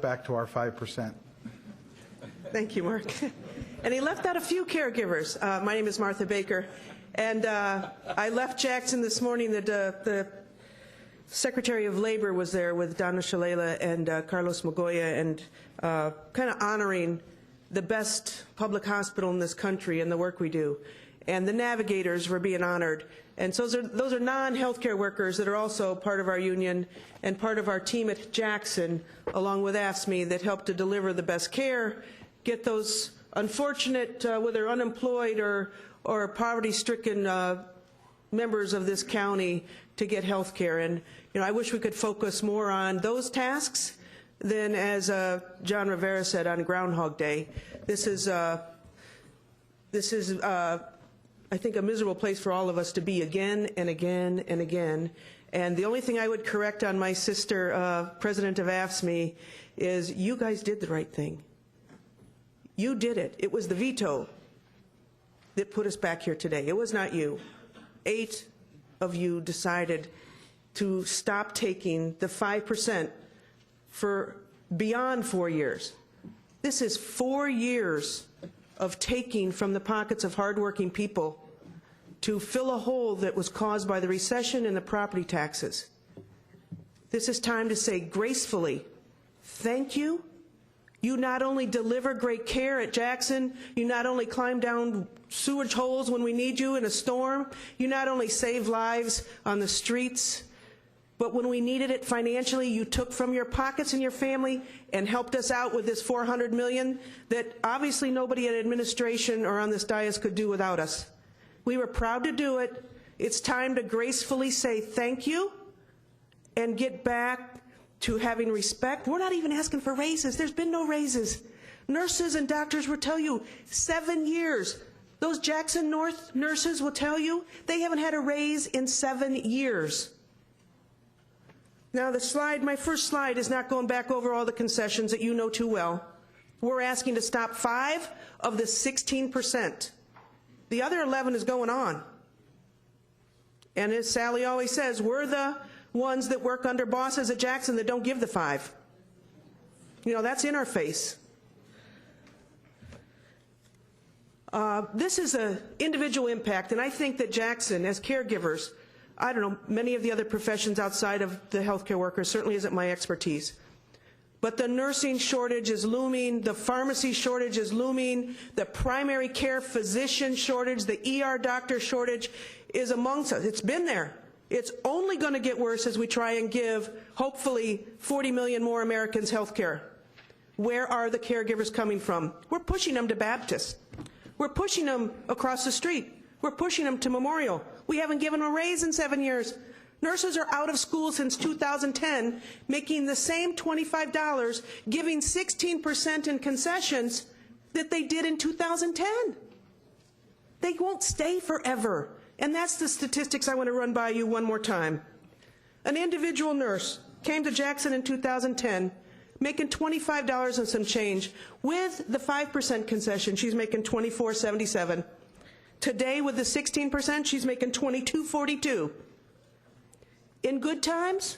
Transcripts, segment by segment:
back to our 5%. Thank you, Mark. And he left out a few caregivers. My name is Martha Baker, and I left Jackson this morning. The Secretary of Labor was there with Donna Shalala and Carlos Magoya, and kind of honoring the best public hospital in this country and the work we do. And the navigators were being honored. And so those are non-healthcare workers that are also part of our union and part of our team at Jackson, along with AFSCME, that help to deliver the best care, get those unfortunate, whether unemployed or poverty-stricken members of this county to get health care. And I wish we could focus more on those tasks than, as John Rivera said, on Groundhog Day. This is I think, a miserable place for all of us to be again and again and again. And the only thing I would correct on my sister, president of AFSCME, is you guys did the right thing. You did it. It was the veto that put us back here today. It was not you. 8 of you decided to stop taking the 5% for beyond 4 years. This is 4 years of taking from the pockets of hardworking people to fill a hole that was caused by the recession and the property taxes. This is time to say gracefully, thank you. You not only deliver great care at Jackson, you not only climb down sewage holes when we need you in a storm, you not only save lives on the streets, but when we needed it financially, you took from your pockets and your family and helped us out with this $400 million that obviously nobody at administration or on this dais could do without us. We were proud to do it. It's time to gracefully say thank you and get back to having respect. We're not even asking for raises. There's been no raises. Nurses and doctors will tell you 7 years. Those Jackson North nurses will tell you they haven't had a raise in 7 years. Now the slide, my first slide, is not going back over all the concessions that you know too well. We're asking to stop 5 of the 16%. The other 11 is going on. And as Sally always says, we're the ones that work under bosses at Jackson that don't give the 5. That's in our face. This is an individual impact, and I think that Jackson, as caregivers, I don't know, many of the other professions outside of the healthcare workers certainly isn't my expertise. But the nursing shortage is looming, the pharmacy shortage is looming, the primary care physician shortage, the ER doctor shortage is amongst us. It's been there. It's only going to get worse as we try and give, hopefully, 40 million more Americans health care. Where are the caregivers coming from? We're pushing them to Baptist. We're pushing them across the street. We're pushing them to Memorial. We haven't given them a raise in 7 years. Nurses are out of school since 2010, making the same $25, giving 16% in concessions that they did in 2010. They won't stay forever. And that's the statistics I want to run by you one more time. An individual nurse came to Jackson in 2010, making $25 and some change. With the 5% concession, she's making $24.77. Today, with the 16%, she's making $22.42. In good times,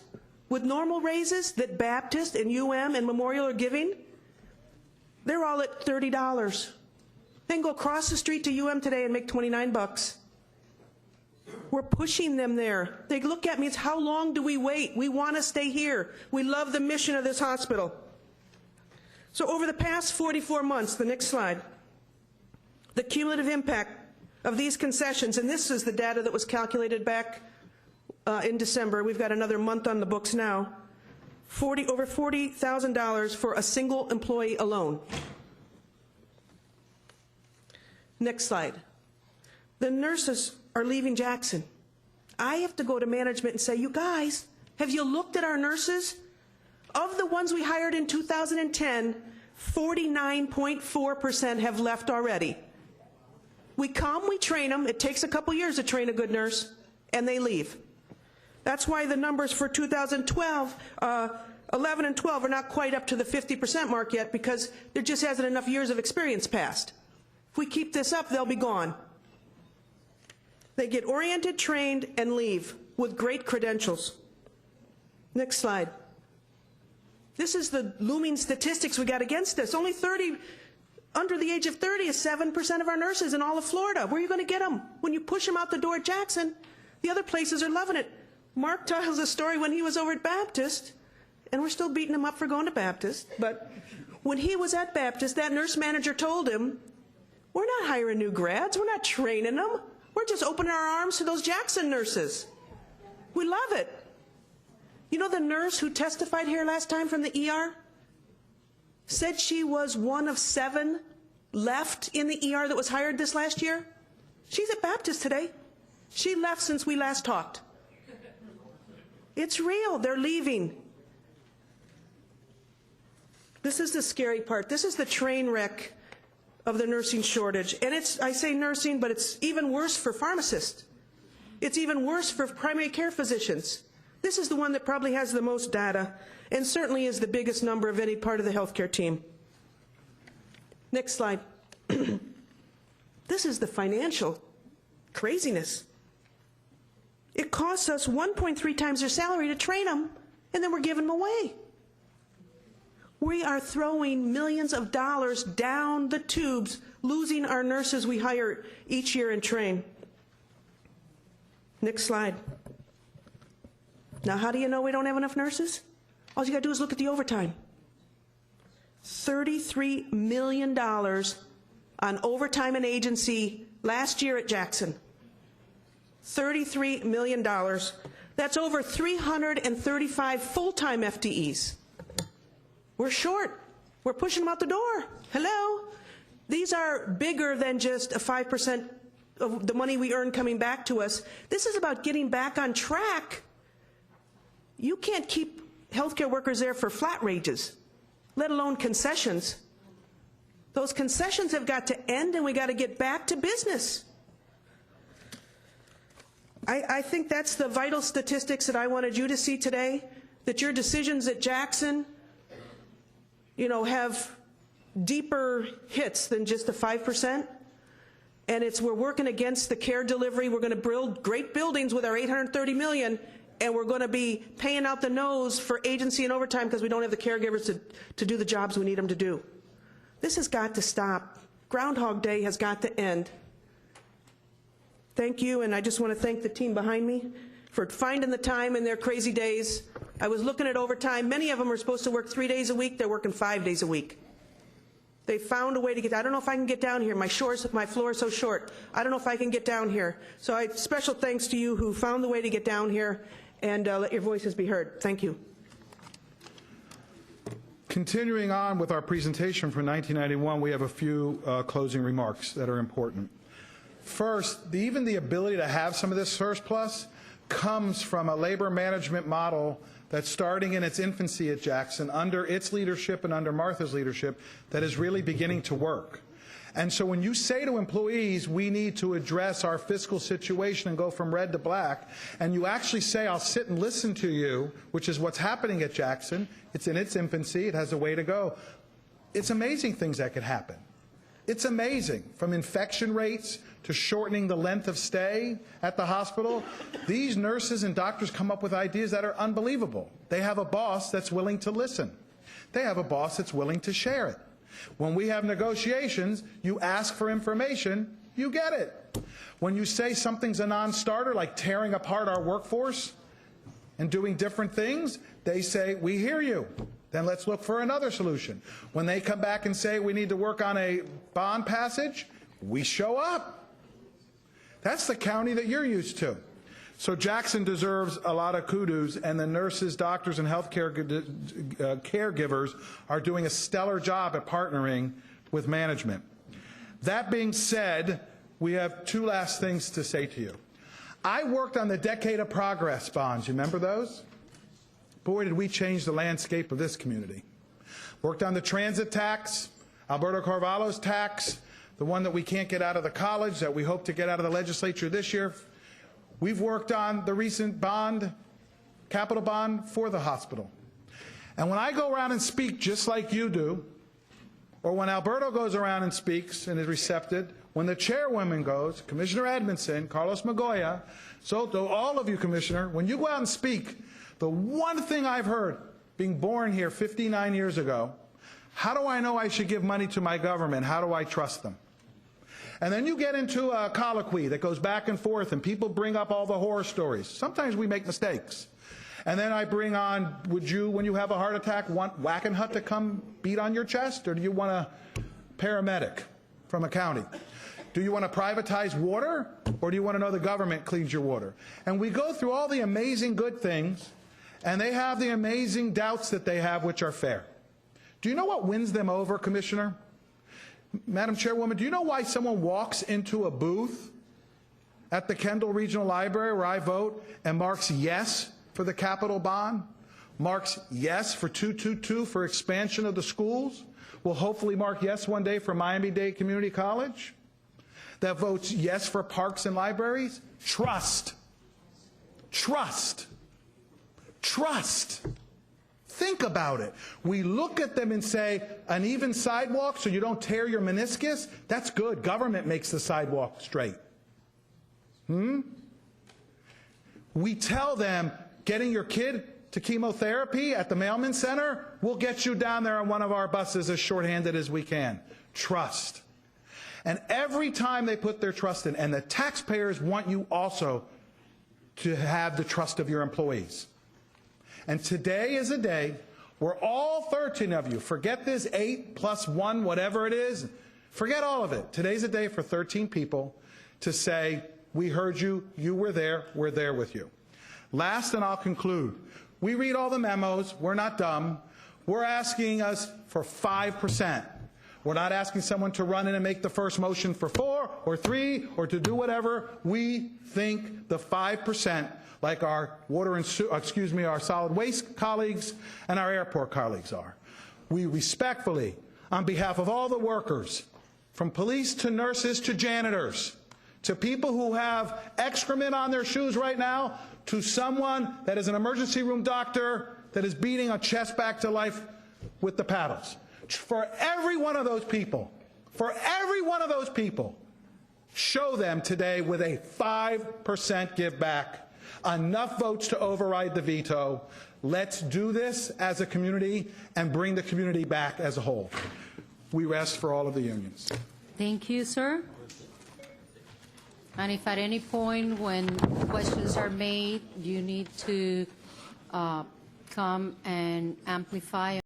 with normal raises that Baptist and UM and Memorial are giving, they're all at $30. They can go across the street to UM today and make 29 bucks. We're pushing them there. They look at me, it's how long do we wait? We want to stay here. We love the mission of this hospital. So over the past 44 months, the next slide, the cumulative impact of these concessions, and this is the data that was calculated back in December. We've got another month on the books now. Over $40,000 for a single employee alone. Next slide. The nurses are leaving Jackson. I have to go to management and say, you guys, have you looked at our nurses? Of the ones we hired in 2010, 49.4% have left already. We come, we train them. It takes a couple years to train a good nurse, and they leave. That's why the numbers for 2012, 11 and 12 are not quite up to the 50% mark yet, because there just hasn't enough years of experience passed. If we keep this up, they'll be gone. They get oriented, trained, and leave with great credentials. Next slide. This is the looming statistics we got against us. Only under the age of 30 is 7% of our nurses in all of Florida. Where are you going to get them? When you push them out the door at Jackson, the other places are loving it. Mark tells a story when he was over at Baptist, and we're still beating him up for going to Baptist, but when he was at Baptist, that nurse manager told him, we're not hiring new grads, we're not training them, we're just opening our arms to those Jackson nurses. We love it. You know the nurse who testified here last time from the ER? Said she was one of 7 left in the ER that was hired this last year? She's at Baptist today. She left since we last talked. It's real, they're leaving. This is the scary part. This is the train wreck of the nursing shortage. And I say nursing, but it's even worse for pharmacists. It's even worse for primary care physicians. This is the one that probably has the most data and certainly is the biggest number of any part of the healthcare team. Next slide. This is the financial craziness. It costs us 1.3 times their salary to train them, and then we're giving them away. We are throwing millions of dollars down the tubes, losing our nurses we hire each year and train. Next slide. Now, how do you know we don't have enough nurses? All you got to do is look at the overtime. $33 million on overtime and agency last year at Jackson. $33 million. That's over 335 full-time FTEs. We're short. We're pushing them out the door. Hello? These are bigger than just a 5% of the money we earn coming back to us. This is about getting back on track. You can't keep healthcare workers there for flat wages, let alone concessions. Those concessions have got to end, and we got to get back to business. I think that's the vital statistics that I wanted you to see today, that your decisions at Jackson, have deeper hits than just the 5%. And we're working against the care delivery. We're going to build great buildings with our $830 million, and we're going to be paying out the nose for agency and overtime because we don't have the caregivers to do the jobs we need them to do. This has got to stop. Groundhog Day has got to end. Thank you, and I just want to thank the team behind me for finding the time in their crazy days. I was looking at overtime. Many of them are supposed to work 3 days a week. They're working 5 days a week. They found a way to get. I don't know if I can get down here. My floor is so short. I don't know if I can get down here. So special thanks to you who found the way to get down here and let your voices be heard. Thank you. Continuing on with our presentation from 1991, we have a few closing remarks that are important. First, even the ability to have some of this surplus comes from a labor management model that's starting in its infancy at Jackson under its leadership and under Martha's leadership that is really beginning to work. And so when you say to employees, we need to address our fiscal situation and go from red to black, and you actually say, I'll sit and listen to you, which is what's happening at Jackson. It's in its infancy. It has a way to go. It's amazing things that could happen. It's amazing, from infection rates to shortening the length of stay at the hospital. These nurses and doctors come up with ideas that are unbelievable. They have a boss that's willing to listen. They have a boss that's willing to share it. When we have negotiations, you ask for information, you get it. When you say something's a non-starter, like tearing apart our workforce and doing different things, they say, we hear you. Then let's look for another solution. When they come back and say we need to work on a bond passage, we show up. That's the county that you're used to. So Jackson deserves a lot of kudos, and the nurses, doctors, and healthcare caregivers are doing a stellar job at partnering with management. That being said, we have two last things to say to you. I worked on the Decade of Progress bonds. You remember those? Boy, did we change the landscape of this community. Worked on the transit tax, Alberto Carvalho's tax, the one that we can't get out of the college that we hope to get out of the legislature this year. We've worked on the recent bond, capital bond for the hospital. And when I go around and speak just like you do, or when Alberto goes around and speaks and is receptive, when the chairwoman goes, Commissioner Edmondson, Carlos Magoya, Soto, all of you, Commissioner, when you go out and speak, the one thing I've heard being born here 59 years ago, how do I know I should give money to my government? How do I trust them? And then you get into a colloquy that goes back and forth, and people bring up all the horror stories. Sometimes we make mistakes. And then I bring on, would you, when you have a heart attack, want Whack-and Hut to come beat on your chest? Or do you want a paramedic from a county? Do you want to privatize water? Or do you want to know the government cleans your water? And we go through all the amazing good things, and they have the amazing doubts that they have, which are fair. Do you know what wins them over, Commissioner? Madam Chairwoman, do you know why someone walks into a booth at the Kendall Regional Library where I vote and marks yes for the capital bond, marks yes for 222 for expansion of the schools, will hopefully mark yes one day for Miami-Dade Community College, that votes yes for parks and libraries? Trust. Trust. Trust. Think about it. We look at them and say, an even sidewalk so you don't tear your meniscus? That's good. Government makes the sidewalk straight. We tell them, getting your kid to chemotherapy at the Mailman Center, we'll get you down there on one of our buses as shorthanded as we can. Trust. And every time they put their trust in, and the taxpayers want you also to have the trust of your employees. And today is a day where all 13 of you, forget this 8 plus 1, whatever it is, forget all of it. Today's a day for 13 people to say, we heard you, you were there, we're there with you. Last, and I'll conclude, we read all the memos, we're not dumb. We're asking us for 5%. We're not asking someone to run in and make the first motion for 4 or 3 or to do whatever. We think the 5%, like our our solid waste colleagues and our airport colleagues are. We respectfully, on behalf of all the workers, from police to nurses to janitors, to people who have excrement on their shoes right now, to someone that is an emergency room doctor that is beating a chest back to life with the paddles. For every one of those people, show them today with a 5% give back. Enough votes to override the veto. Let's do this as a community and bring the community back as a whole. We rest for all of the unions. Thank you, sir. And if at any point when questions are made, you need to come and amplify